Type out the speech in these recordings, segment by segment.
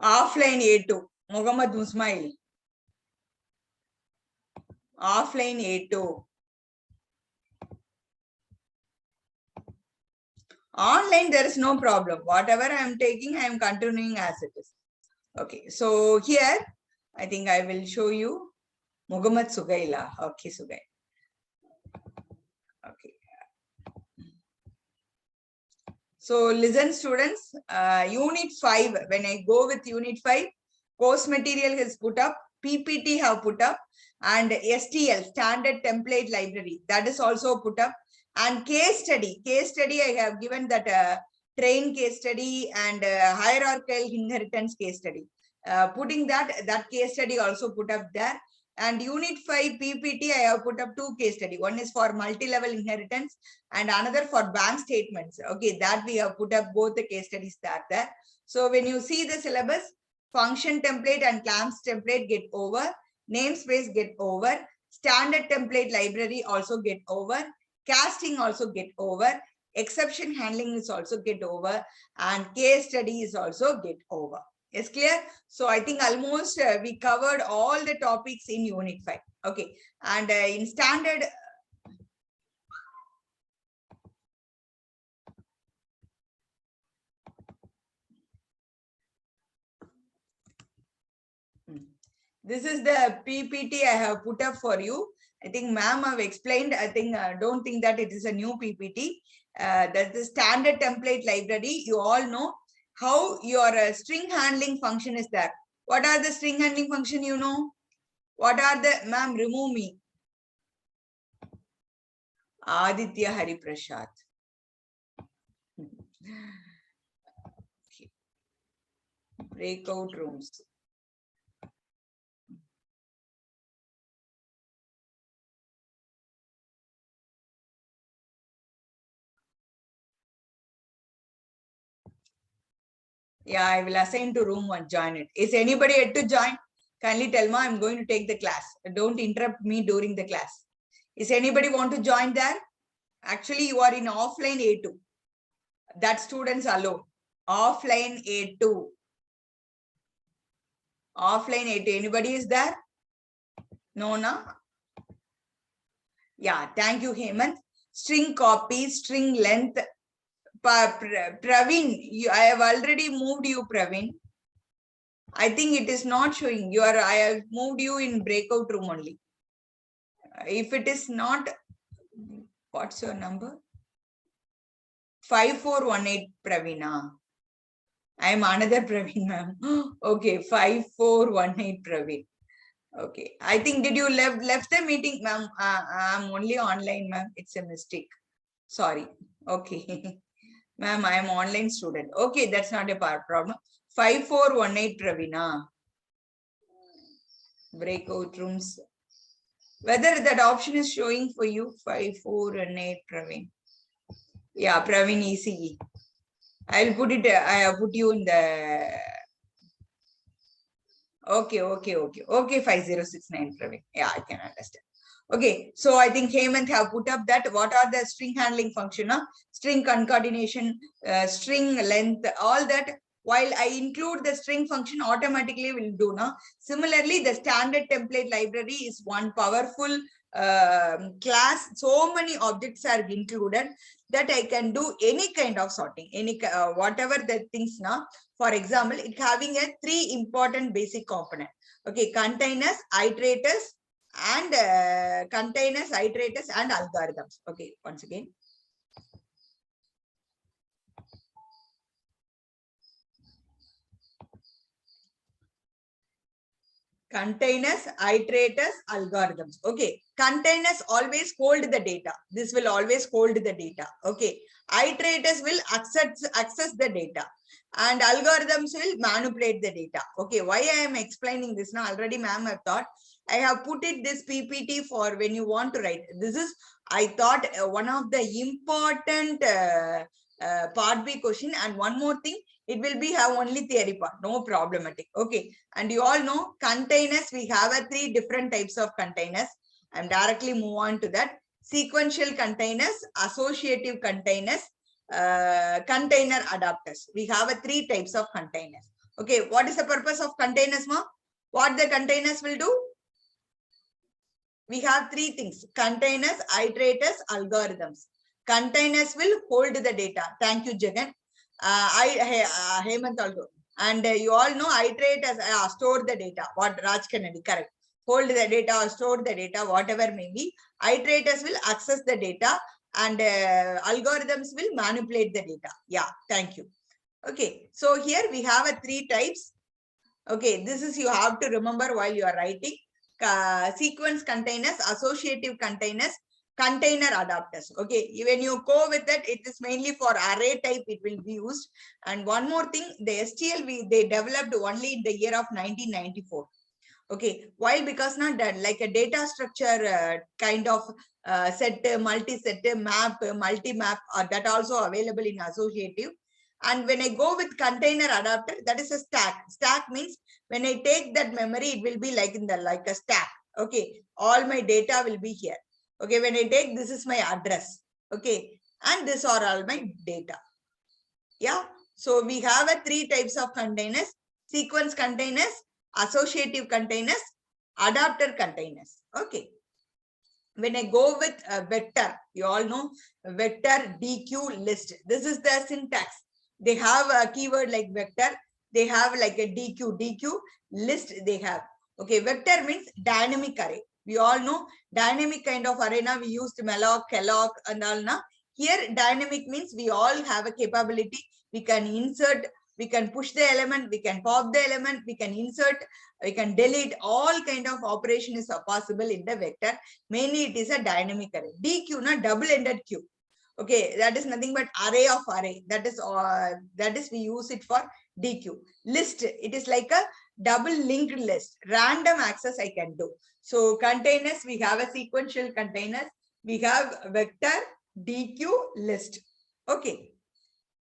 Offline A2, Muhammad Musmail. Offline A2. Online, there is no problem. Whatever I am taking, I am continuing as it is. Okay, so here, I think I will show you Muhammad Sugaila. Okay, Sugail. Okay. So listen, students, Unit 5, when I go with Unit 5, course material has put up, PPT have put up, and STL, Standard Template Library, that is also put up. And case study I have given that train case study and hierarchical inheritance case study. Putting that case study also put up there. And Unit 5 PPT, I have put up 2 case study. One is for multi-level inheritance and another for bank statements. Okay, that we have put up both the case studies that there. So when you see the syllabus, function template and clamps template get over, namespace get over, standard template library also get over, casting also get over, exception handling is also get over, and case study is also get over. Is clear? So I think almost we covered all the topics in Unit 5. Okay, and in standard. This is the PPT I have put up for you. I think ma'am have explained. I think don't think that it is a new PPT. That's the standard template library. You all know how your string handling function is there. What are the string handling function, you know? What are the, ma'am, remove me. Aditya Hari Prasad. Okay. Breakout rooms. Yeah, I will assign to room 1, join it. Is anybody yet to join? Kindly tell me, I'm going to take the class. Don't interrupt me during the class. Is anybody want to join there? Actually, you are in offline A2. That students alone. Offline A2. Offline A2. Anybody is there? No, no? Yeah, thank you, Hemant. String copy, string length. Praveen, I have already moved you, Praveen. I think it is not showing. I have moved you in breakout room only. If it is not, what's your number? 5418 Praveena. I am another Praveen, ma'am. Okay, 5418 Praveen. Okay, I think did you left the meeting, ma'am? I'm only online, ma'am. It's a mistake. Sorry. Okay. Ma'am, I am online student. Okay, that's not a problem. 5418 Praveena. Breakout rooms. Whether that option is showing for you, 5418 Praveen. Yeah, Praveen ECE. I'll put it, I have put you in the. Okay, 5069 Praveen. Yeah, I can understand. Okay, so I think Hemant have put up that what are the string handling function, string concatenation, string length, all that. While I include the string function, automatically will do now. Similarly, the standard template library is one powerful class. So many objects are included that I can do any kind of sorting, any whatever the things now. For example, it having a 3 important basic component. Okay, containers, iterators, and containers, iterators, and algorithms. Okay, once again. Containers, iterators, algorithms. Okay, containers always hold the data. This will always hold the data. Okay, iterators will access the data, and algorithms will manipulate the data. Okay, why I am explaining this now? Already, ma'am, I thought I have put it this PPT for when you want to write. This is, I thought, one of the important part B question. And one more thing, it will be have only theory part, no problematic. Okay, and you all know containers, we have 3 different types of containers. I'm directly move on to that. Sequential containers, associative containers, container adapters. We have 3 types of containers. Okay, what is the purpose of containers, ma? What the containers will do? We have three things: containers, iterators, algorithms. Containers will hold the data. Thank you, Jagan. Hemant also. And you all know iterators store the data. What Raj Kennedy, correct. Hold the data or store the data, whatever may be. Iterators will access the data and algorithms will manipulate the data. Yeah, thank you. Okay, so here we have three types. Okay, this is you have to remember while you are writing. Sequence containers, associative containers, container adapters. Okay, when you go with that, it is mainly for array type it will be used. And one more thing, the STL they developed only in the year of 1994. Okay, why? Because not that like a data structure kind of set, multi-set, map, multi-map, that also available in associative. And when I go with container adapter, that is a stack. Stack means when I take that memory, it will be like in the like a stack. Okay, all my data will be here. Okay, when I take this is my address. Okay, and this are all my data. Yeah, so we have three types of containers: sequence containers, associative containers, adapter containers. Okay. When I go with a vector, you all know vector, DQ, list. This is the syntax. They have a keyword like vector. They have like a DQ, list they have. Okay, vector means dynamic array. We all know dynamic kind of array. Now we used malloc, calloc and all. Now here dynamic means we all have a capability. We can insert, we can push the element, we can pop the element, we can insert, we can delete. All kind of operation is possible in the vector. Mainly it is a dynamic array. DQ, na double-ended queue. Okay, that is nothing but array of array. That is we use it for DQ. List, it is like a double linked list. Random access I can do. So containers, we have a sequential containers. We have vector, DQ, list. Okay.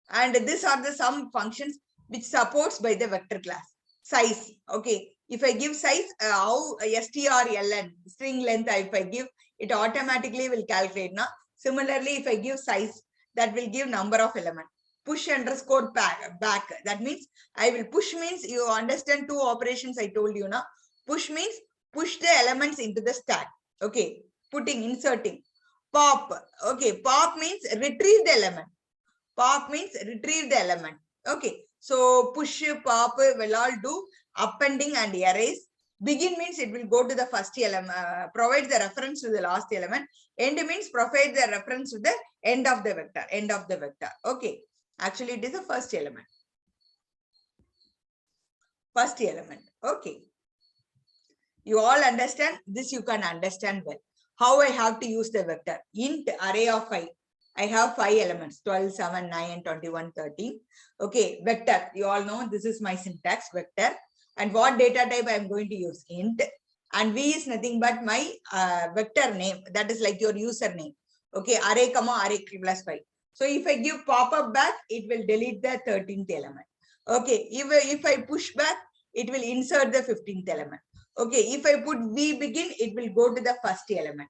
And these are the some functions which supports by the vector class. Size. Okay. If I give size, how strln, string length, if I give, it automatically will calculate. Now, similarly, if I give size, that will give number of element. Push underscore back. That means I will push means you understand two operations I told you now. Push means push the elements into the stack. Okay. Putting, inserting. Pop. Okay. Pop means retrieve the element. Pop means retrieve the element. Okay. So push, pop will all do appending and erase. Begin means it will go to the first element, provide the reference to the last element. End means provide the reference to the end of the vector. End of the vector. Okay. Actually, it is the first element. First element. Okay. You all understand this, you can understand well. How I have to use the vector. Int array of 5. I have 5 elements, 12, 7, 9, 21, 13. Okay, vector. You all know this is my syntax, vector. And what data type I am going to use? Int. And V is nothing but my vector name. That is like your username. Okay, array, comma, array plus 5. So if I give pop-up back, it will delete the 13th element. Okay, if I push back, it will insert the 15th element. Okay, if I put V begin, it will go to the first element.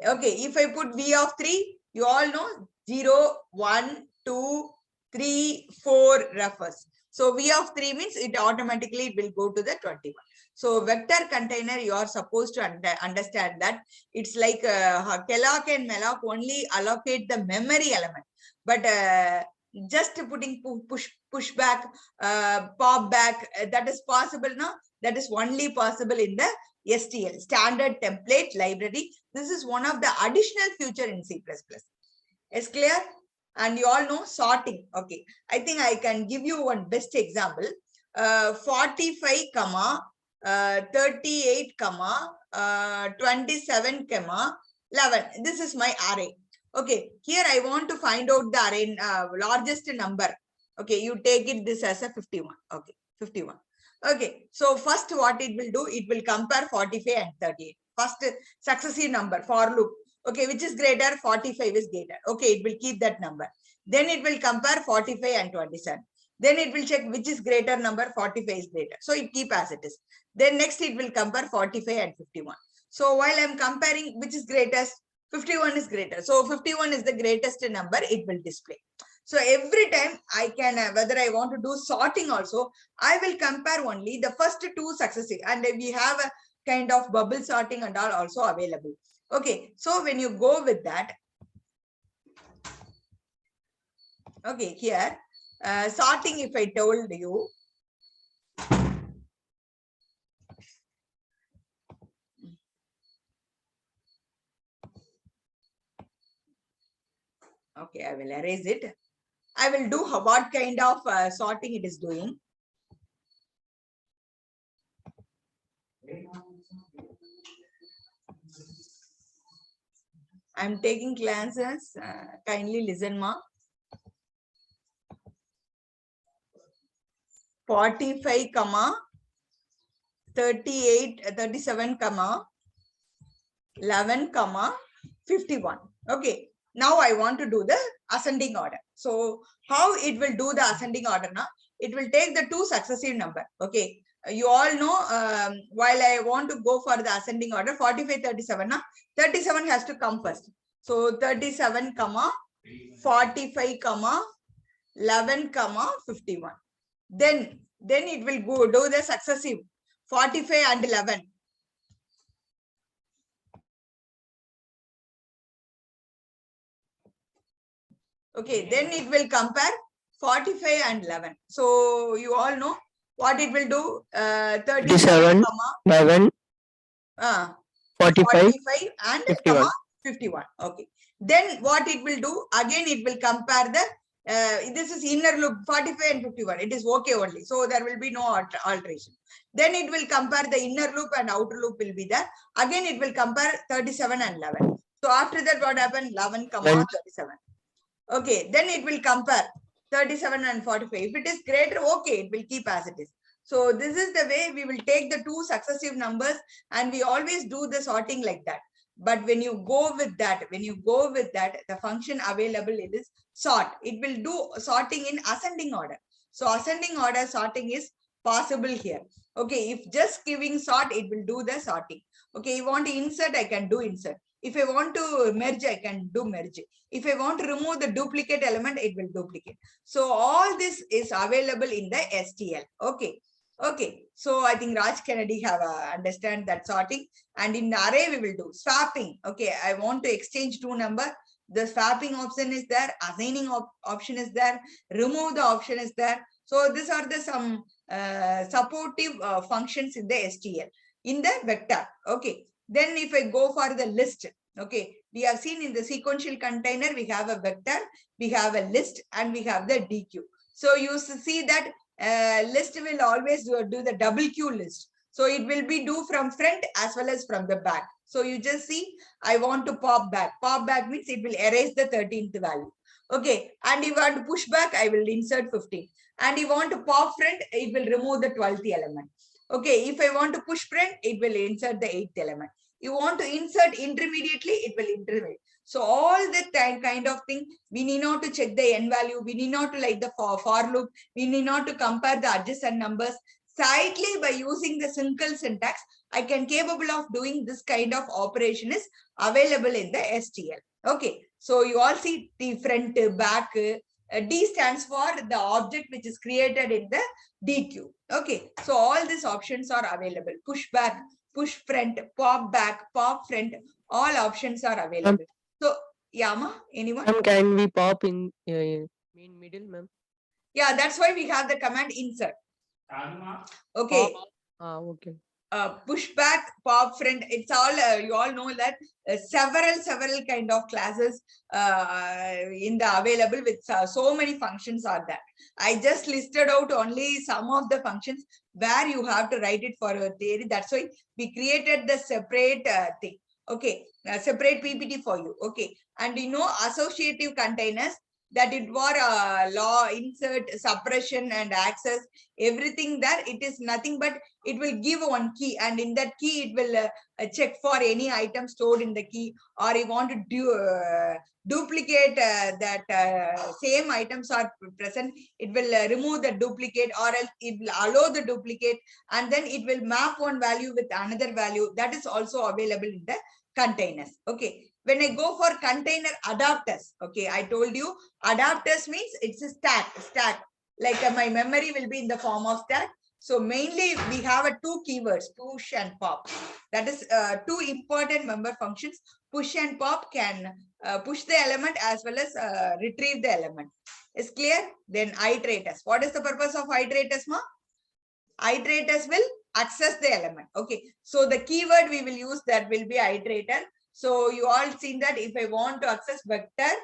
Okay, if I put V of 3, you all know 0, 1, 2, 3, 4 refers. So V of 3 means it automatically it will go to the 21. So vector container, you are supposed to understand that it's like calloc and malloc only allocate the memory element. But just putting push back, pop back, that is possible now. That is only possible in the STL, standard template library. This is one of the additional feature in C++. Is clear? And you all know sorting. Okay, I think I can give you one best example. 45 comma 38 comma 27 comma 11. This is my array. Okay, here I want to find out the array largest number. Okay, you take it this as a 51. Okay, 51. Okay, so first what it will do, it will compare 45 and 38. First successive number for loop. Okay, which is greater? 45 is greater. Okay, it will keep that number. Then it will compare 45 and 27. Then it will check which is greater number, 45 is greater. So it keep as it is. Then next it will compare 45 and 51. So while I'm comparing which is greatest, 51 is greater. So 51 is the greatest number, it will display. So every time I can, whether I want to do sorting also, I will compare only the first two successive, and we have a kind of bubble sorting and all also available. Okay, so when you go with that, okay, here, sorting, if I told you, okay, I will erase it. I will do what kind of sorting it is doing. I'm taking classes. Kindly listen, ma. 45, 38, 37, 11, 51. Okay. Now I want to do the ascending order. So how it will do the ascending order? Na? It will take the two successive number. Okay. You all know, while I want to go for the ascending order, 45, 37, na? 37 has to come first. So 37, 45, 11, 51. Then it will go do the successive 45 and 11. Okay, then it will compare 45 and 11. So you all know what it will do. 37, 11, 45 and 51. 51. Okay. Then what it will do, again it will compare the, this is inner loop 45 and 51. It is okay only. So there will be no alteration. Then it will compare the inner loop and outer loop will be there. Again it will compare 37 and 11. So after that what happened? 11, 37. Okay, then it will compare 37 and 45. If it is greater, okay, it will keep as it is. So this is the way we will take the two successive numbers, and we always do the sorting like that. But when you go with that, the function available is sort. It will do sorting in ascending order. So ascending order sorting is possible here. Okay, if just giving sort, it will do the sorting. Okay, you want to insert, I can do insert. If I want to merge, I can do merge. If I want to remove the duplicate element, it will duplicate. So all this is available in the STL. Okay. Okay. So I think Raj Kennedy have understand that sorting. And in the array, we will do swapping. Okay. I want to exchange two number. The swapping option is there. Assigning option is there. Remove the option is there. So these are the some supportive functions in the STL. In the vector. Okay. Then if I go for the list, okay, we have seen in the sequential container, we have a vector, we have a list, and we have the DQ. So you see that list will always do the double Q list. So it will be do from front as well as from the back. So you just see, I want to pop back. Pop back means it will erase the 13th value. Okay, and you want to push back, I will insert 15. And you want to pop front, it will remove the 12th element. Okay, if I want to push front, it will insert the 8th element. You want to insert intermediately, it will intermediate. So all the kind of thing, we need not to check the n value, we need not to like the for loop, we need not to compare the adjacent numbers. Slightly by using the simple syntax, I can capable of doing this kind of operation is available in the STL. Okay, so you all see the front, back, D stands for the object which is created in the DQ. Okay, so all these options are available. Push back, push front, pop back, pop front, all options are available. So, Yama, anyone? Can we pop in middle, ma'am? Yeah, that's why we have the command insert. Okay. Okay. Push back, pop front, it's all you all know that several kind of classes in the available with so many functions are there. I just listed out only some of the functions where you have to write it for your theory. That's why we created the separate thing. Okay, separate PPT for you. Okay, and you know associative containers, that it were law, insert, suppression, and access, everything there. It is nothing but it will give one key, and in that key it will check for any item stored in the key, or you want to do duplicate that same items are present, it will remove the duplicate, or else it will allow the duplicate, and then it will map one value with another value. That is also available in the containers. Okay, When I go for container adapters, okay, I told you adapters means it's a stack. Like my memory will be in the form of stack. So mainly we have two keywords, push and pop. That is two important member functions. Push and pop can push the element as well as retrieve the element. Is clear? Then iterators. What is the purpose of iterators, ma? Iterators will access the element. Okay, so the keyword we will use that will be iterator. So you all seen that if I want to access vector,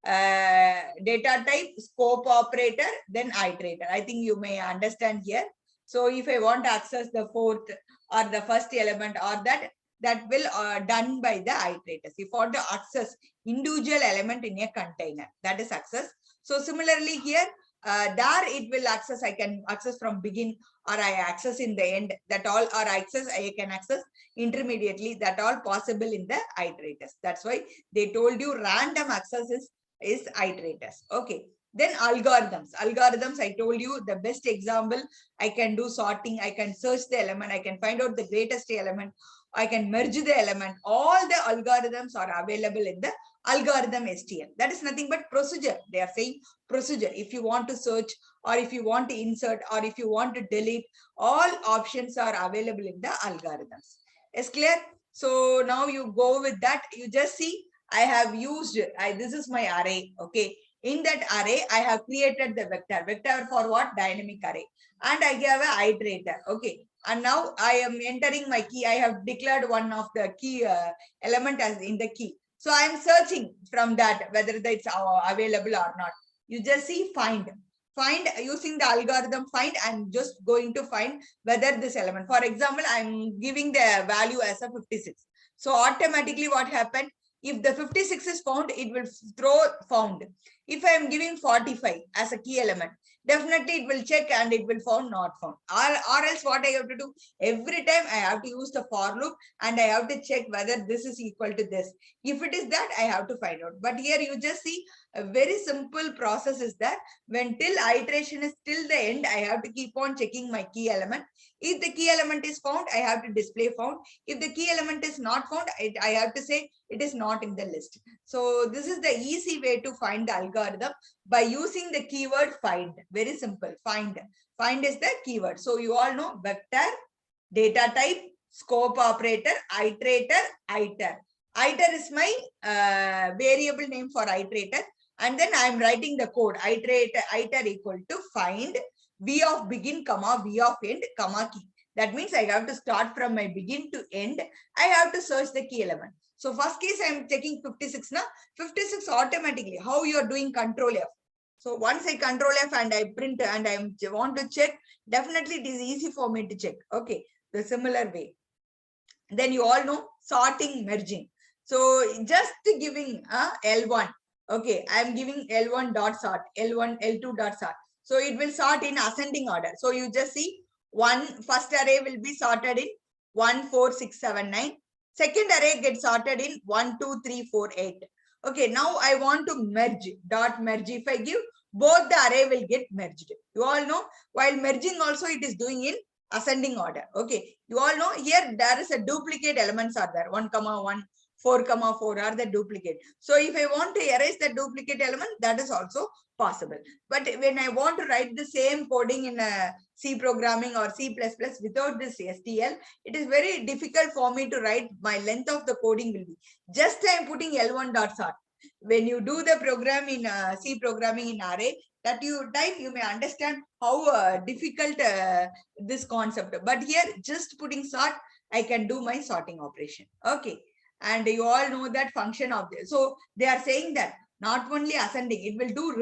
data type, scope operator, then iterator. I think you may understand here. So if I want to access the fourth or the first element or that will done by the iterators. If I want to access individual element in a container, that is access. So similarly here, there it will access, I can access from begin or I access in the end, that all, or access, I can access intermediately, that all possible in the iterators. That's why they told you random access is iterators. Okay. Then algorithms. Algorithms, I told you the best example, I can do sorting, I can search the element, I can find out the greatest element, I can merge the element. All the algorithms are available in the algorithm STL. That is nothing but procedure. They are saying procedure. If you want to search or if you want to insert or if you want to delete, all options are available in the algorithms. Is clear? So now you go with that. You just see, I have used, this is my array. Okay. In that array, I have created the vector. Vector for what? Dynamic array. And I have an iterator. Okay. And now I am entering my key. I have declared one of the key element as in the key. So I am searching from that whether it's available or not. You just see find. Find using the algorithm find. I'm just going to find whether this element. For example, I'm giving the value as a 56. So automatically what happened? If the 56 is found, it will throw found. If I am giving 45 as a key element, definitely it will check and it will found not found. Or else what I have to do? Every time I have to use the for loop and I have to check whether this is equal to this. If it is that, I have to find out. But here you just see a very simple process is that when till iteration is till the end, I have to keep on checking my key element. If the key element is found, I have to display found. If the key element is not found, I have to say it is not in the list. So this is the easy way to find the algorithm by using the keyword find. Very simple. Find. Find is the keyword. So you all know vector, data type, scope operator, iterator, iter. Iter is my variable name for iterator. And then I'm writing the code. Iter equal to find v of begin, comma, v of end, comma key. That means I have to start from my begin to end. I have to search the key element. So first case, I'm taking 56 now. 56 automatically. How you are doing control F. So once I control F and I print and I want to check, definitely it is easy for me to check. Okay, the similar way. Then you all know sorting, merging. So just giving L1. Okay, I am giving L1 dot sort, L1, L2 dot sort. So it will sort in ascending order. So you just see first array will be sorted in 1, 4, 6, 7, 9. Second array gets sorted in 1, 2, 3, 4, 8. Okay, now I want to merge, dot merge. If I give, both the array will get merged. You all know, while merging also it is doing in ascending order. Okay, you all know here there is a duplicate elements are there, 1, 1, 4, 4 are the duplicate. So if I want to erase the duplicate element, that is also possible. But when I want to write the same coding in a C programming or C++ without this STL, it is very difficult for me to write. My length of the coding will be just I am putting L1 dot sort. When you do the program in C programming in array, that you type, you may understand how difficult this concept. But here, just putting sort, I can do my sorting operation. Okay. And you all know that function of this. So they are saying that not only ascending, it will do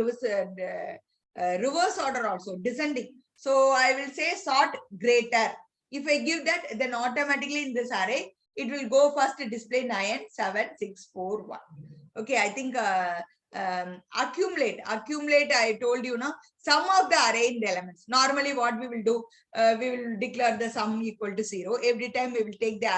reverse order also, descending. So I will say sort greater. If I give that, then automatically in this array, it will go first to display 9, 7, 6, 4, 1. Okay, I think accumulate, I told you now, sum of the array in the elements. Normally what we will do, we will declare the sum equal to 0. Every time we will take the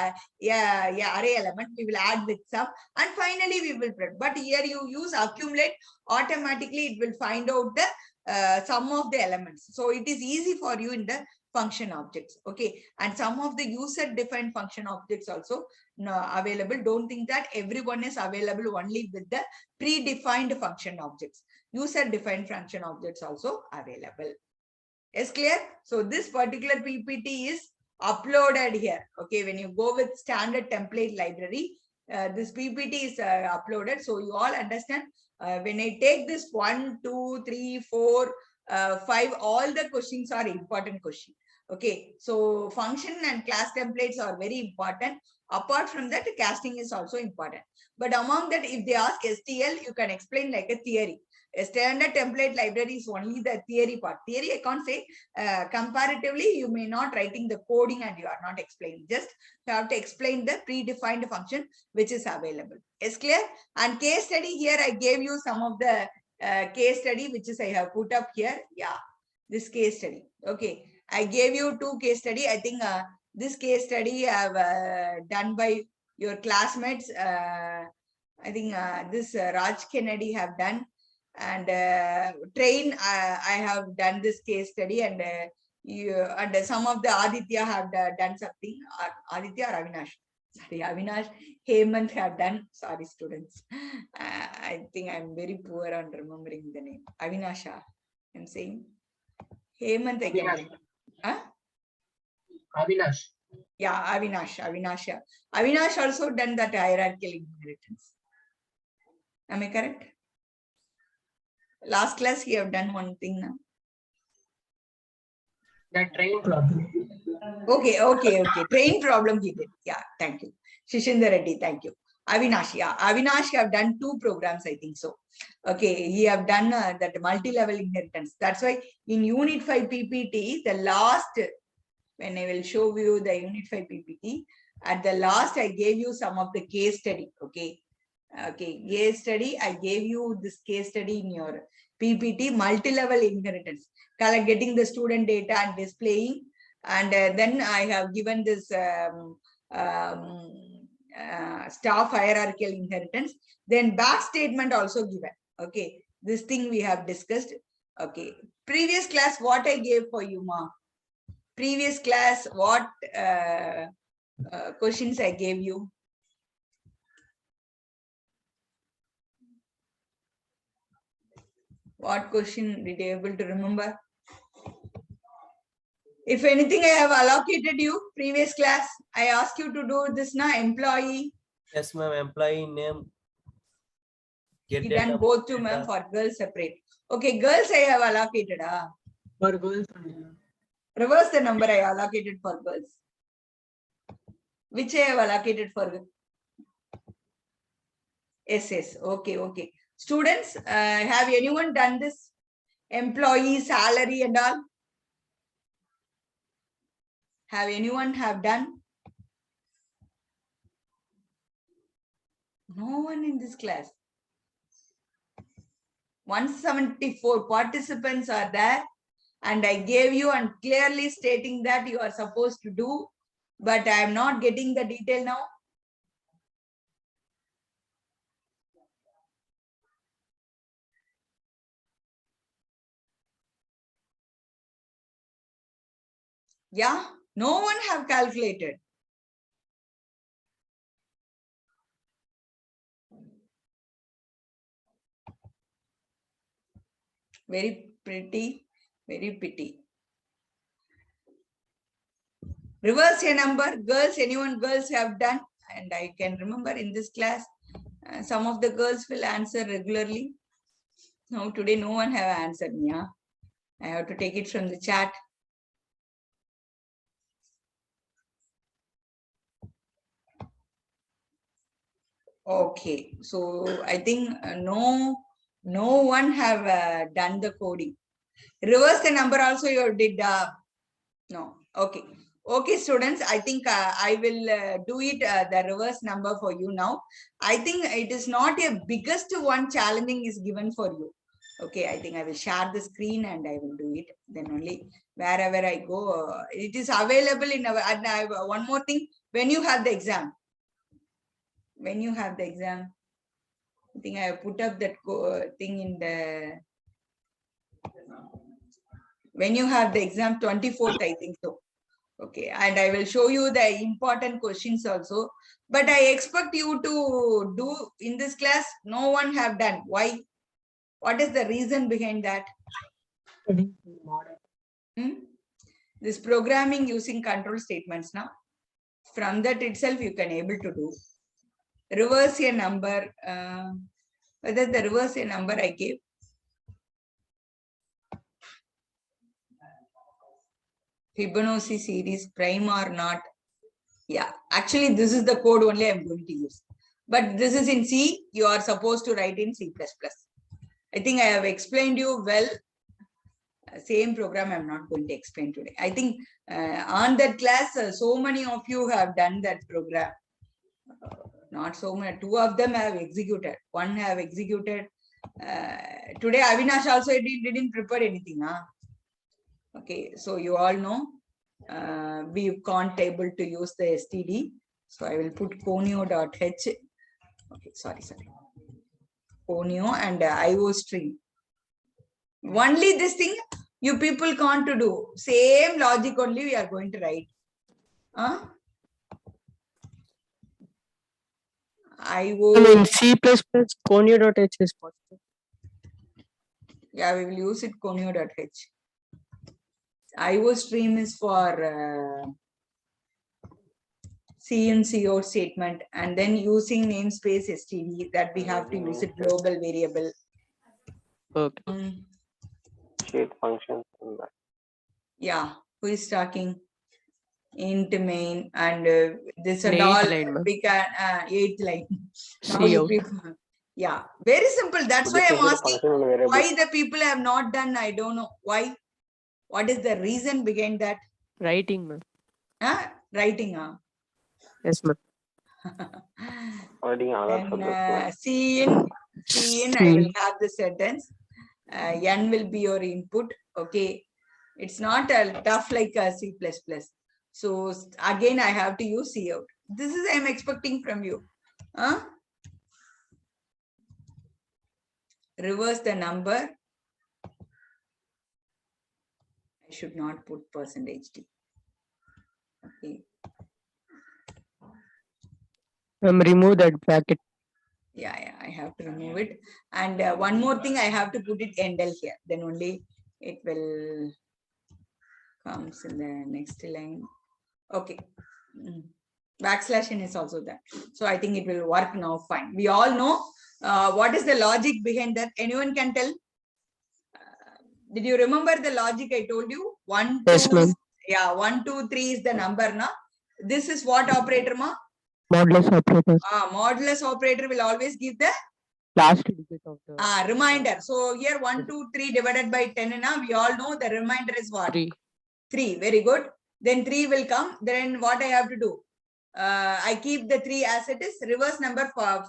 array element, we will add with sum, and finally we will print. But here you use accumulate, automatically it will find out the sum of the elements. So it is easy for you in the function objects. Okay, and some of the user defined function objects also available. Don't think that everyone is available only with the predefined function objects. User defined function objects also available. Is clear? So this particular PPT is uploaded here. Okay, when you go with standard template library, this PPT is uploaded. So you all understand when I take this 1, 2, 3, 4, 5, all the questions are important questions. Okay, so function and class templates are very important. Apart from that, casting is also important. But among that, if they ask STL, you can explain like a theory. A standard template library is only the theory part. Theory, I can't say. Comparatively, you may not writing the coding and you are not explaining. Just you have to explain the predefined function which is available. Is clear? And case study here, I gave you some of the case study which is I have put up here. Yeah, this case study. Okay, I gave you 2 case study. I think this case study I have done by your classmates. I think this Raj Kennedy have done. And train I have done this case study, and some of the Aditya have done something. Aditya or Avinash? Sorry, Avinash, Hemant have done. Sorry, students. I think I'm very poor on remembering the name. Avinash, I'm saying. Hemant again. Huh? Avinash. Yeah, Avinash. Yeah. Avinash also done that hierarchical inheritance. Am I correct? Last class he have done one thing now. That train problem. Okay. Train problem he did. Yeah, thank you. Shishinder Reddy, thank you. Avinash, yeah. Avinash have done 2 programs, I think so. Okay, he have done that multi-level inheritance. That's why in Unit 5 PPT, the last, when I will show you the Unit 5 PPT, at the last I gave you some of the case study. Okay, case study, I gave you this case study in your PPT, multi-level inheritance, getting the student data and displaying. And then I have given this staff hierarchical inheritance. Then back statement also given. Okay, this thing we have discussed. Okay, previous class, what I gave for you, ma? Previous class, what questions I gave you? What question did you able to remember? If anything, I have allocated you previous class. I asked you to do this now, employee. Yes, ma'am. Employee name. Get You data, done both to data. ma'am, for girls separate. Okay, girls I have allocated. For girls. Reverse the number I allocated for girls. Which I have allocated for? Yes. Okay. Students, have anyone done this? Employee salary and all? Have anyone have done? No one in this class. 174 participants are there, and I gave you and clearly stating that you are supposed to do, but I am not getting the detail now. Yeah, no one have calculated. Very pretty, very pity. Reverse a number, girls, anyone girls have done, and I can remember in this class, some of the girls will answer regularly. Now today no one have answered me. Yeah? I have to take it from the chat. Okay, so I think no one have done the coding. Reverse the number also you did. No. Okay, students, I think I will do it the reverse number for you now. I think it is not a biggest one challenging is given for you. Okay, I think I will share the screen and I will do it. Then only wherever I go, it is available in our. And I have one more thing. When you have the exam, I think I have put up that thing in the. When you have the exam 24th, I think so. Okay, and I will show you the important questions also. But I expect you to do in this class, no one have done. Why? What is the reason behind that? Hmm? This programming using control statements now. From that itself, you can able to do. Reverse a number. Whether the reverse a number I gave. Fibonacci series prime or not. Yeah, actually this is the code only I'm going to use. But this is in C, you are supposed to write in C++. I think I have explained you well. Same program I'm not going to explain today. I think on that class, so many of you have done that program. Not so many, 2 of them have executed. 1 have executed. Today Avinash also didn't prepare anything. Huh? Okay, so you all know we can't able to use the STD. So I will put conio.h. Okay, sorry. Conio and IO string. Only this thing you people can't to do. Same logic only we are going to write. Huh? IO. In C++, conio.h is possible. Yeah, we will use it conio.h. IO stream is for C and CO statement, and then using namespace STD that we have to use it global variable. Okay. Sheet functions. Yeah, who is talking? Int main and this and Eighth all line, ma'am. we can 8th line. Now C you out. people, yeah, very simple. That's why I'm asking why the people have not done. I don't know why. What is the reason behind that? Writing, ma'am. Writing. Yes, ma'am. Then C in I will have the sentence. N will be your input. Okay, it's not tough like a C++. So again, I have to use C out. This is I'm expecting from you. Reverse the number. I should not put %d. Okay. Remove that bracket. Yeah, I have to remove it. And one more thing, I have to put it endl here. Then only it will comes in the next line. Okay. Backslash n is also there. So I think it will work now fine. We all know what is the logic behind that. Anyone can tell? Did you remember the logic I told you? 1, 2, Yes, ma'am. yeah, 1, 2, 3 is the number, na? This is what operator, ma? Modulus operator. Modulus operator will always give the Last digit of the reminder. So here 1, 2, 3 divided by 10, na? We all know the reminder is what? 3. 3. Very good. Then 3 will come. Then what I have to do? I keep the 3 as it is. Reverse number for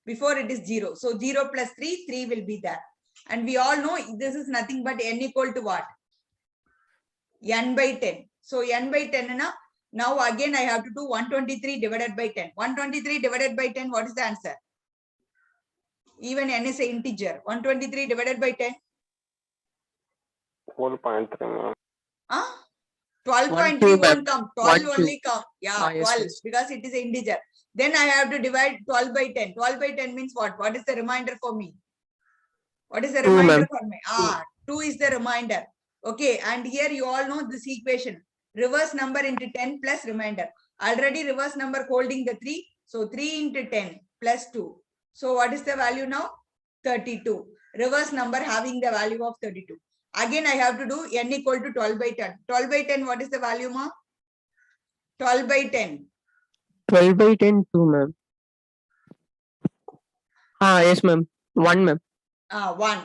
before it is 0. So 0 plus 3, 3 will be there. And we all know this is nothing but n equal to what? N by 10. So n by 10, na? Now again I have to do 123 divided by 10. 123 divided by 10, what is the answer? Even n is an integer. 123 divided by 10. 12.3. 12.3 won't come. 12 1, only come. Yeah, yes, 12 yes. because it is an integer. Then I have to divide 12 by 10. 12 by 10 means what? What is the reminder for me? What is the 2, reminder ma'am. for me? 2 is the reminder. Okay, and here you all know this equation. Reverse number into 10 plus reminder. Already reverse number holding the 3. So 3 into 10 plus 2. So what is the value now? 32. Reverse number having the value of 32. Again, I have to do n equal to 12 by 10. 12 by 10, what is the value, ma? 12 by 10. 12 by 10, 2, ma'am. Yes, ma'am. 1, ma'am. 1.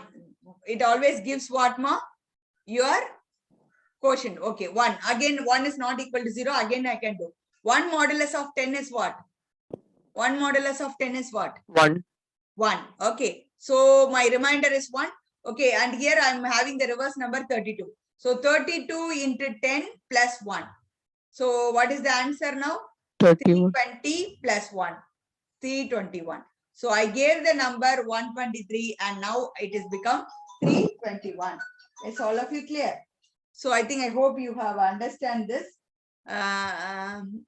It always gives what, ma? Your quotient. Okay, 1. Again, 1 is not equal to 0. Again, I can do. 1 modulus of 10 is what? 1 modulus of 10 is what? 1. 1. Okay. So my reminder is 1. Okay. And here I'm having the reverse number 32. So 32 into 10 plus 1. So what is the answer now? 31. 320 plus 1. 321. So I gave the number 123 and now it has become 321. Is all of you clear? So I think I hope you have understand this.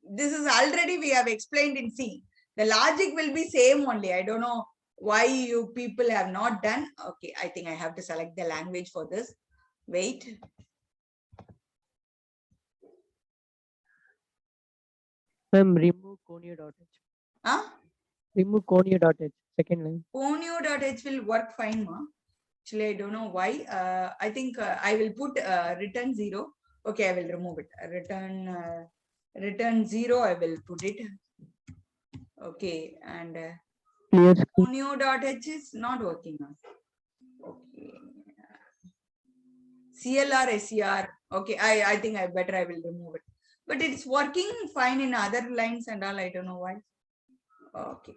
This is already we have explained in C. The logic will be same only. I don't know why you people have not done. Okay, I think I have to select the language for this. Wait. Ma'am, remove conio.h. Huh? Remove conio.h. Second line. Conio.h will work fine, ma. Actually, I don't know why. I think I will put return 0. Okay, I will remove it. Return 0. I will put it. Okay, and Clear screen. conio.h is not working now. Okay. CLR, SCR. Okay, I think I will remove it. But it's working fine in other lines and all. I don't know why. Okay.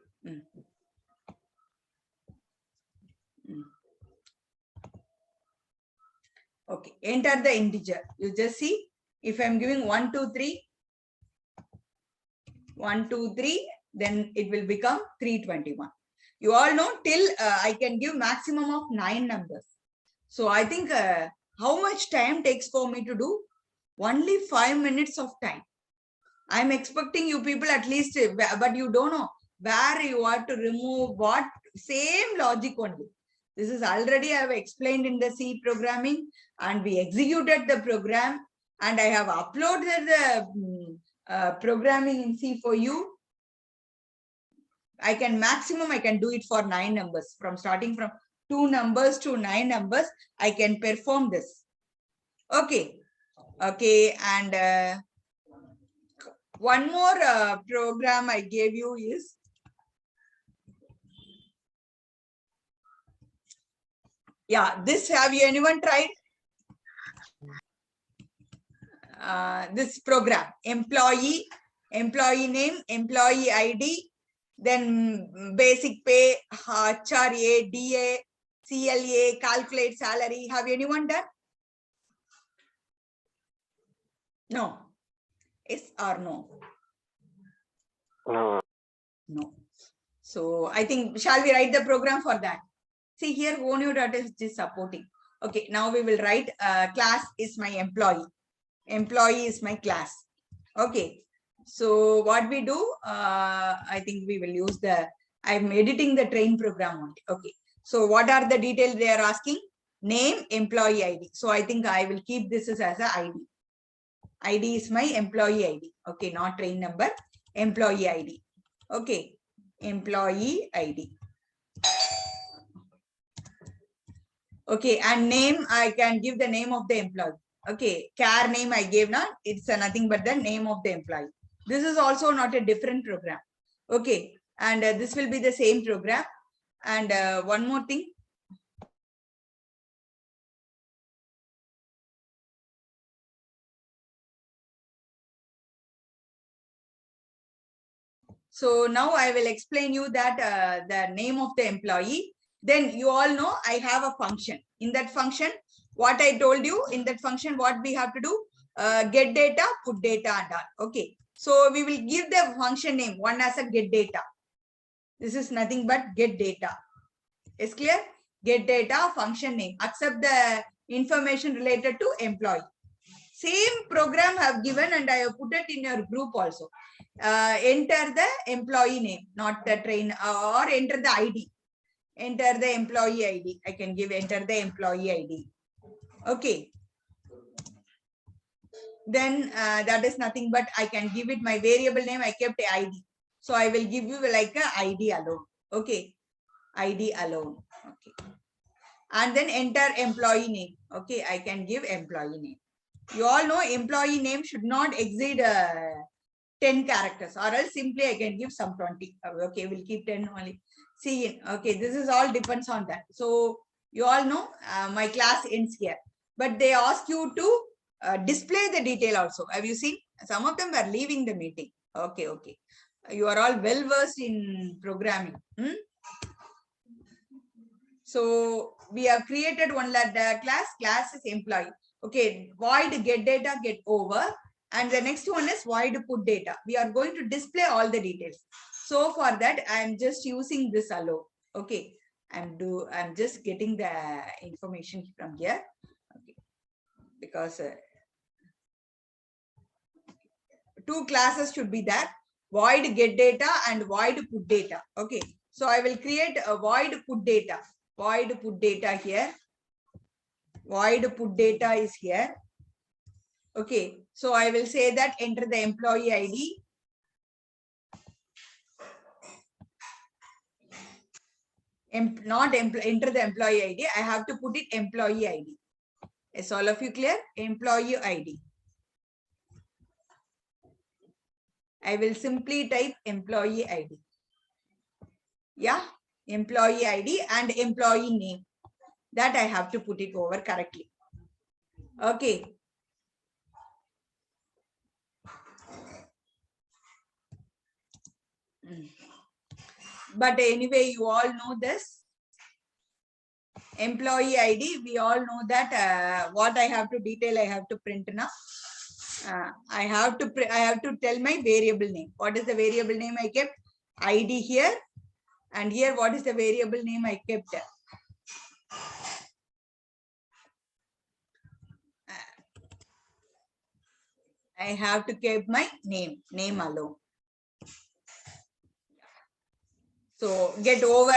Okay, enter the integer. You just see if I'm giving 1, 2, 3, 1, 2, 3, then it will become 321. You all know till I can give maximum of 9 numbers. So I think how much time takes for me to do? Only 5 minutes of time. I'm expecting you people at least, but you don't know where you want to remove what, same logic only. This is already I have explained in the C programming, and we executed the program, and I have uploaded the programming in C for you. I can do it for 9 numbers, from starting from 2 numbers to 9 numbers. I can perform this. Okay. Okay. And one more program I gave you is this. Have you anyone tried this program? Employee name, employee ID, then basic pay, HRA, DA, CLA, calculate salary. Have anyone done? No. Yes or no? No. No. So I think, shall we write the program for that? See here, conio.h is supporting. Okay, now we will write class is my employee. Employee is my class. Okay. So what we do, I think we will use I'm editing the train program only. Okay. So what are the details they are asking? Name, employee ID. So I think I will keep this as a ID. ID is my employee ID. Okay, not train number, employee ID. Okay, employee ID. Okay, and name, I can give the name of the employee. Okay, care name I gave now, it's nothing but the name of the employee. This is also not a different program. Okay, and this will be the same program. And one more thing. So now I will explain you that the name of the employee. Then you all know I have a function. In that function, what I told you, in that function, what we have to do? Get data, put data and all. Okay. So we will give the function name, one as a get data. This is nothing but get data. Is clear? Get data, function name. Accept the information related to employee. Same program I have given and I have put it in your group also. Enter the employee name, not the train, or enter the ID. Enter the employee ID. I can give enter the employee ID. Okay. Then that is nothing but I can give it my variable name. I kept a ID. So I will give you like a ID alone. Okay. ID alone. Okay. And then enter employee name. Okay. I can give employee name. You all know employee name should not exceed 10 characters, or else simply I can give some 20. Okay, we'll keep 10 only. See, okay, this is all depends on that. So you all know my class ends here, but they ask you to display the detail also. Have you seen? Some of them were leaving the meeting. Okay, okay. You are all well versed in programming. So we have created one class is employee. Okay, void get data, get over. And the next one is void put data. We are going to display all the details. So for that, I am just using this alone. Okay, I'm just getting the information from here. Okay. because two classes should be there, void get data and void put data. Okay, so I will create a void put data here. Void put data is here. Okay, so I will say that enter the employee ID. Enter the employee ID. I have to put it employee ID. Is all of you clear? Employee ID. I will simply type employee ID. Yeah, employee ID and employee name. That I have to put it over correctly. Okay. But anyway, you all know this. Employee ID, we all know that what I have to detail, I have to print now. I have to tell my variable name. What is the variable name I kept? ID here. And here, what is the variable name I kept? I have to keep my name alone. So get over.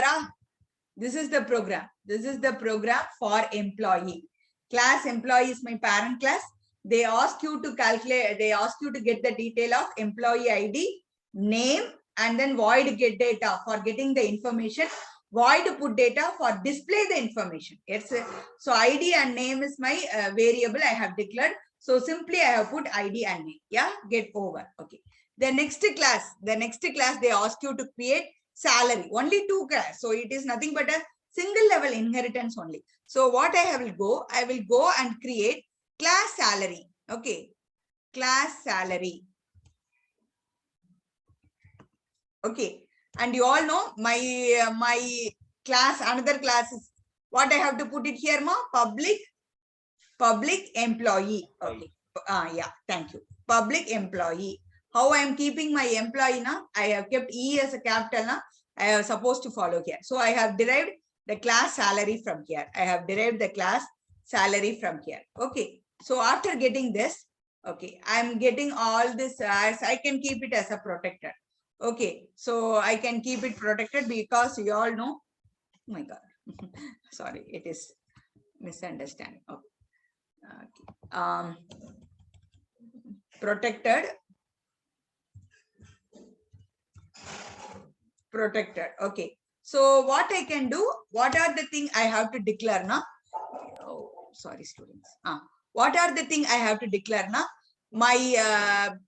This is the program. This is the program for employee. Class employee is my parent class. They ask you to calculate, they ask you to get the detail of employee ID, name, and then void get data for getting the information, void put data for display the information. It's so ID and name is my variable I have declared. So simply I have put ID and name. Yeah, get over. Okay. The next class they ask you to create salary. Only two class. So it is nothing but a single level inheritance only. So what I will go and create class salary. Okay, class salary. Okay, and you all know my my class, another class is what I have to put it here, ma? Public employee. Okay. Yeah, thank you. Public employee. How I am keeping my employee now? I have kept E as a capital now. I am supposed to follow here. So I have derived the class salary from here. I have derived the class salary from here. Okay. So after getting this, okay, I'm getting all this as I can keep it as a protected. Okay, so I can keep it protected because you all know. Oh my God, sorry, it is misunderstanding. Okay. Protected. Okay. So what I can do? What are the thing I have to declare now? Oh, sorry, students. What are the thing I have to declare now? My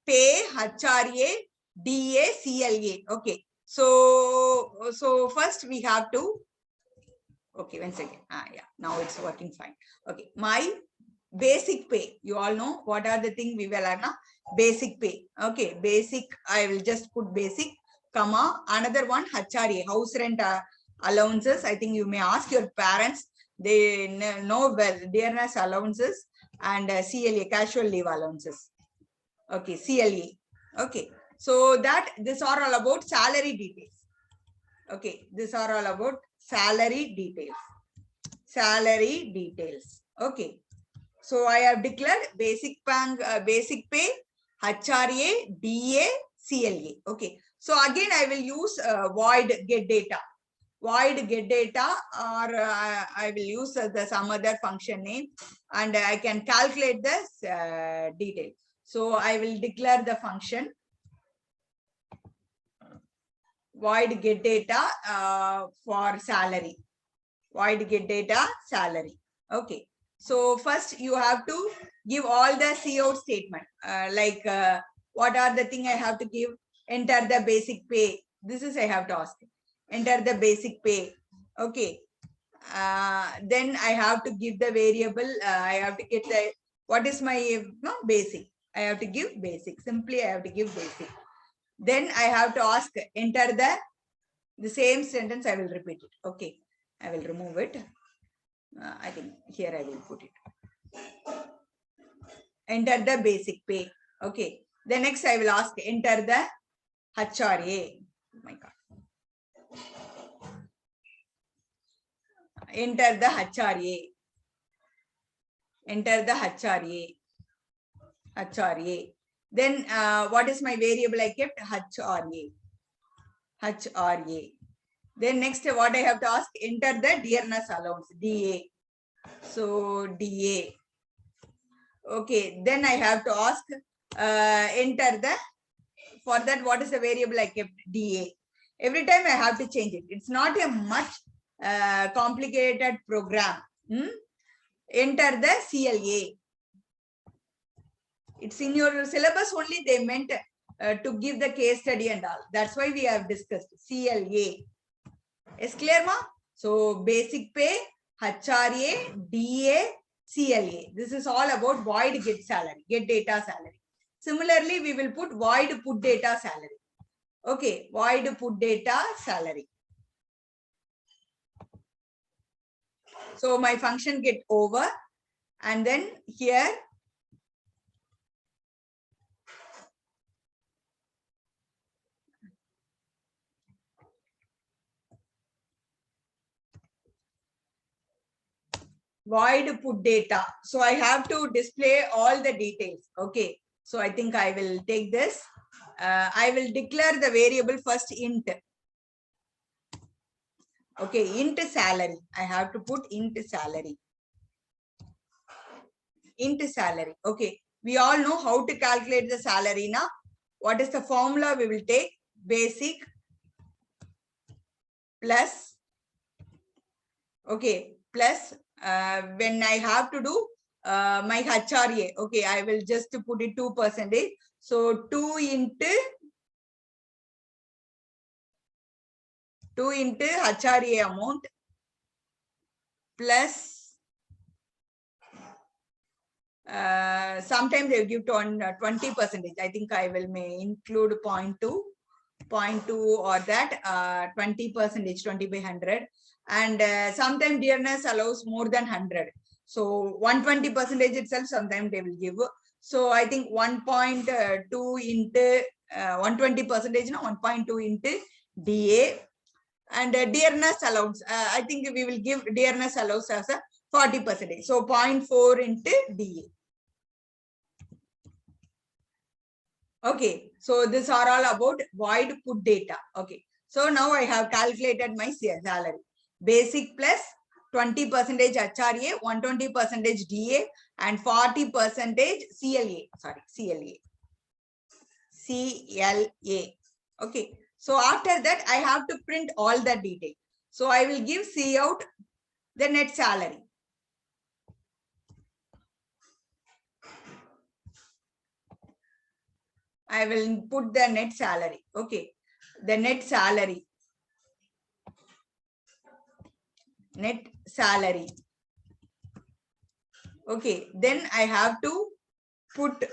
pay, HRA, DA, CLA. Okay. So first we have to. Okay, one second. Yeah, now it's working fine. Okay, my basic pay. You all know what are the thing we will learn now? Basic pay. Okay, basic. I will just put basic, comma. Another one, HRA, house rent allowances. I think you may ask your parents. They know well, dearness allowances and CLA, casual leave allowances. Okay, CLA. Okay, so that these are all about salary details. Okay, these are all about salary details. Salary details. Okay, so I have declared basic pay, HRA, DA, CLA. Okay, so again I will use void get data. Void get data, or I will use some other function name, and I can calculate this detail. So I will declare the function void get data for salary. Void get data salary. Okay. So first you have to give all the cout statement. What are the thing I have to give? Enter the basic pay. This is I have to ask. Enter the basic pay. Okay. Then I have to give the variable. I have to get the what is my basic. I have to give basic. Simply I have to give basic. Then I have to ask enter the same sentence. I will repeat it. Okay. I will remove it. I think here I will put it. Enter the basic pay. Okay. The next I will ask enter the HRA. Oh my God. Enter the HRA. enter the HRA. HRA. Then what is my variable I kept? HRA. HRA. Then next, what I have to ask, enter the dearness allowance, DA. So DA. Okay, then I have to ask, enter the, for that, what is the variable I kept? DA. Every time I have to change it. It's not a much complicated program. Enter the CLA. It's in your syllabus only, they meant to give the case study and all. That's why we have discussed CLA. Is clear, ma? So basic pay, HRA, DA, CLA. This is all about void get salary, get data salary. Similarly, we will put void put data salary. Okay, void put data salary. So my function get over, and then here void put data. So I have to display all the details. Okay. So I think I will take this. I will declare the variable first int. Okay, int salary. I have to put int salary. Int salary. Okay. We all know how to calculate the salary now. What is the formula we will take? Basic plus. Okay, plus when I have to do my HRA, okay, I will just put it 2%. So 2 into HRA amount plus sometimes they give 20%. I think I will may include 0.2 or that 20%, 20 by 100. And sometimes dearness allows more than 100. So 120% itself sometimes they will give. So I think 1.2 into 120%, no, 1.2 into DA. And dearness allowance, I think we will give dearness allowance as a 40%. So 0.4 into DA. Okay, so these are all about void put data. Okay, so now I have calculated my salary. Basic plus 20% HRA, 120% DA, and 40% CLA. Sorry, CLA. CLA. Okay. So after that, I have to print all the detail. So I will give C out the net salary. I will put the net salary. Okay. The net salary. Net salary. Okay. Then I have to put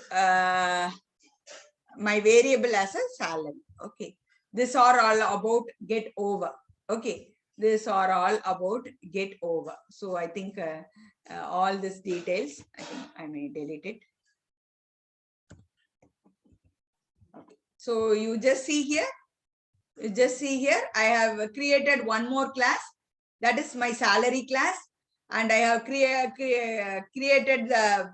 my variable as a salary. Okay. These are all about get over. Okay. These are all about get over. So I think all these details, I think I may delete it. Okay. So you just see here. You just see here, I have created one more class. That is my salary class. And I have created the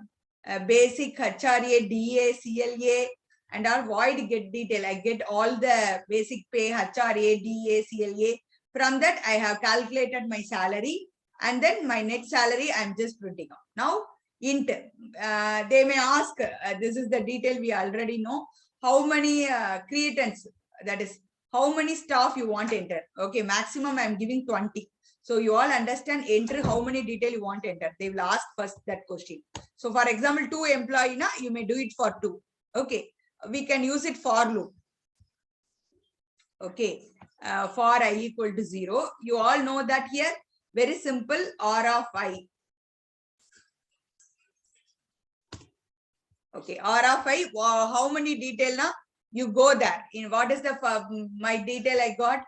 basic HRA, DA, CLA, and all void get detail. I get all the basic pay, HRA, DA, CLA. From that, I have calculated my salary. And then my net salary, I'm just printing out. Now, int. They may ask, this is the detail we already know. How many creatants, that is, how many staff you want to enter? Okay, maximum I'm giving 20. So you all understand, enter how many detail you want to enter. They will ask first that question. So for example, 2 employee, na, you may do it for 2. Okay, we can use it for loop. Okay, for I equal to 0. You all know that here, very simple, R of I. Okay, R of I, how many detail now? You go there. In what is the my detail I got?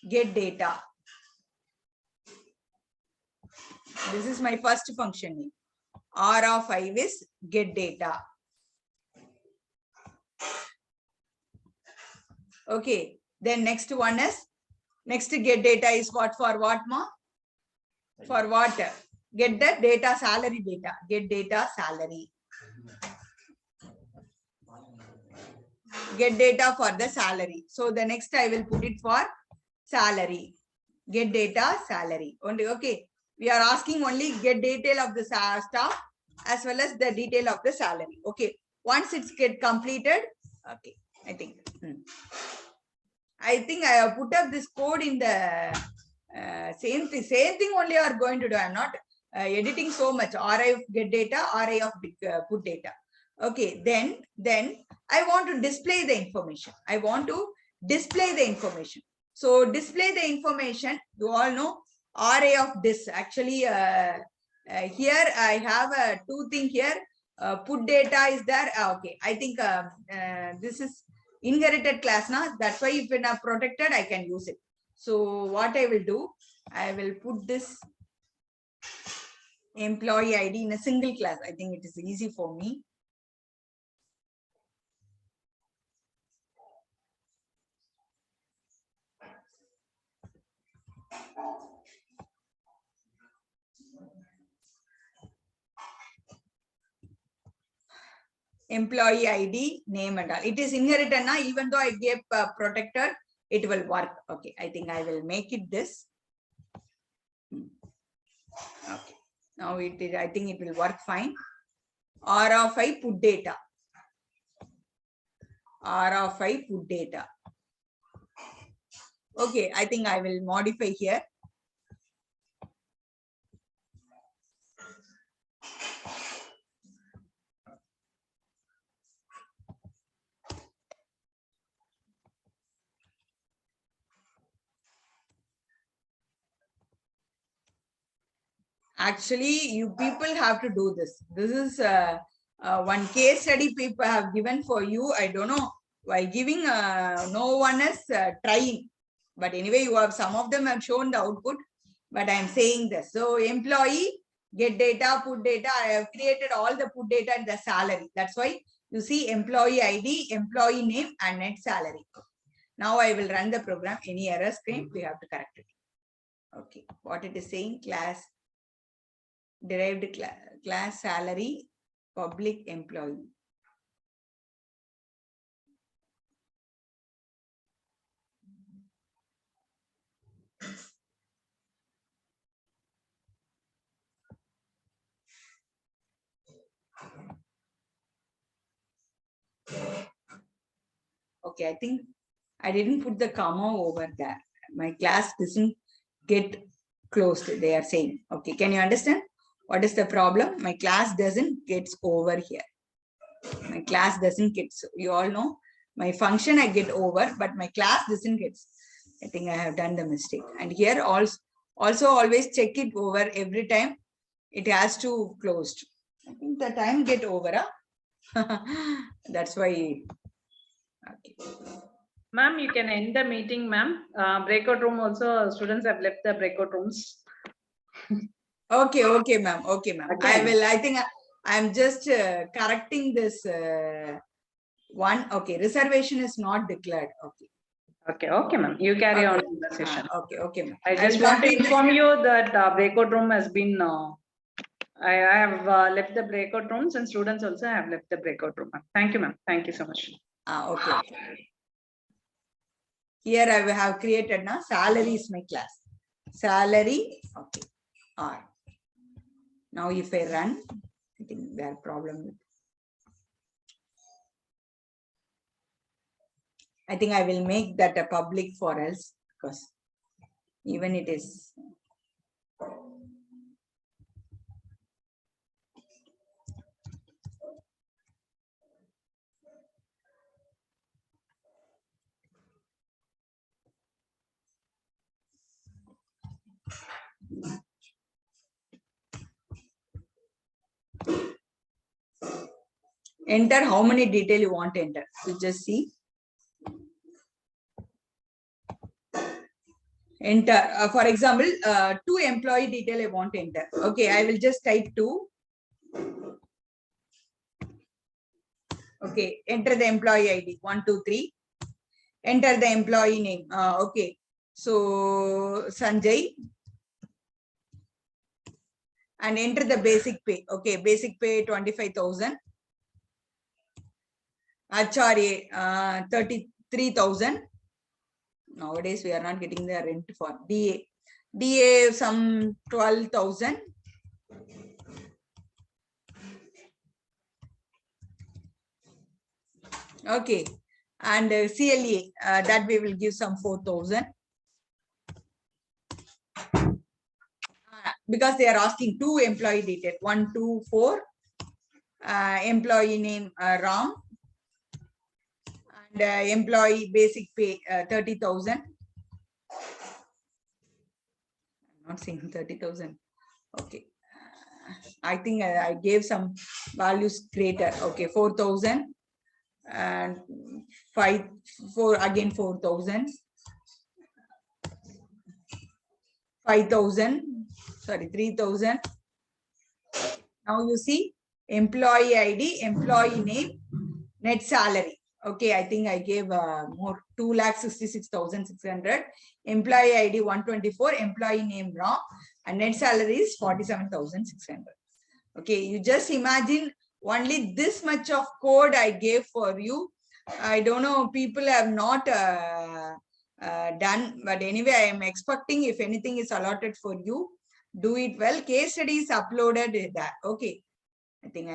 Get data. This is my first function. R of I is get data. Okay, then next one is, next get data is what, for what, ma? For what? Get the data, salary data. Get data, salary. Get data for the salary. So the next I will put it for salary. Get data, salary. Only okay. We are asking only get detail of the staff as well as the detail of the salary. Okay. Once it's get completed, okay. I think. I think I have put up this code in the same thing only you are going to do. I'm not editing so much. Array of get data, array of put data. Okay, then I want to display the information. I want to display the information. So display the information. You all know array of this. Actually, here I have two things here. Put data is there. Okay, I think this is inherited class now. That's why if it's protected, I can use it. So what I will do, I will put this employee ID in a single class. I think it is easy for me. Employee ID, name and all. It is inherited now. Even though I gave protected, it will work. Okay, I think I will make it this. Okay, now it is. I think it will work fine. R of I put data. R of I put data. Okay, I think I will modify here. Actually, you people have to do this. This is one case study people have given for you. I don't know why giving. No one is trying. But anyway, you have some of them have shown the output. But I am saying this. So employee, get data, put data. I have created all the put data and the salary. That's why you see employee ID, employee name, and net salary. Now I will run the program. Any error screen, we have to correct it. Okay, what it is saying, class. Derived class salary, public employee. Okay, I think I didn't put the comma over there. My class doesn't get closed, they are saying. Okay, can you understand? What is the problem? My class doesn't get over here. My class doesn't get, you all know, my function I get over, but my class doesn't get. I think I have done the mistake. And here also always check it over every time. It has to closed. I think the time get over. Huh? That's why. Okay. Ma'am, you can end the meeting, ma'am. Breakout room also, students have left the breakout rooms. Okay, ma'am. Okay, ma'am. Okay. I will. I think I'm just correcting this one. Okay, reservation is not declared. Okay. Okay, ma'am. You carry Okay. on in the session. Okay, ma'am. I just want to inform you that breakout room has been. I have left the breakout rooms and students also have left the breakout room. Thank you, ma'am. Thank you so much. Okay. Here I have created now salary is my class. Salary. Okay. R. Now if I run, I think there are problem with. I think I will make that a public for else because even it is. Enter how many detail you want to enter. You just see. Enter, for example, 2 employee detail I want to enter. Okay, I will just type 2. Okay, enter the employee ID 1, 2, 3. Enter the employee name. Okay, so Sanjay. and enter the basic pay. Okay, basic pay 25,000. HRA 33,000. Nowadays we are not getting the rent for DA. DA some 12,000. Okay, and CLA that we will give some 4,000. Because they are asking 2 employee detail, 1, 2, 4. Employee name Ram, and employee basic pay 30,000. I'm not saying 30,000. Okay, I think I gave some values greater. Okay, 4,000 and 4 again 4,000. 5,000. Sorry, 3,000. Now you see employee ID, employee name, net salary. Okay, I think I gave more 2,66,600. Employee ID 124, employee name Ram, and net salary is 47,600. Okay, you just imagine only this much of code I gave for you. I don't know, people have not done, but anyway, I am expecting if anything is allotted for you, do it well. Case study is uploaded there. Okay, I think I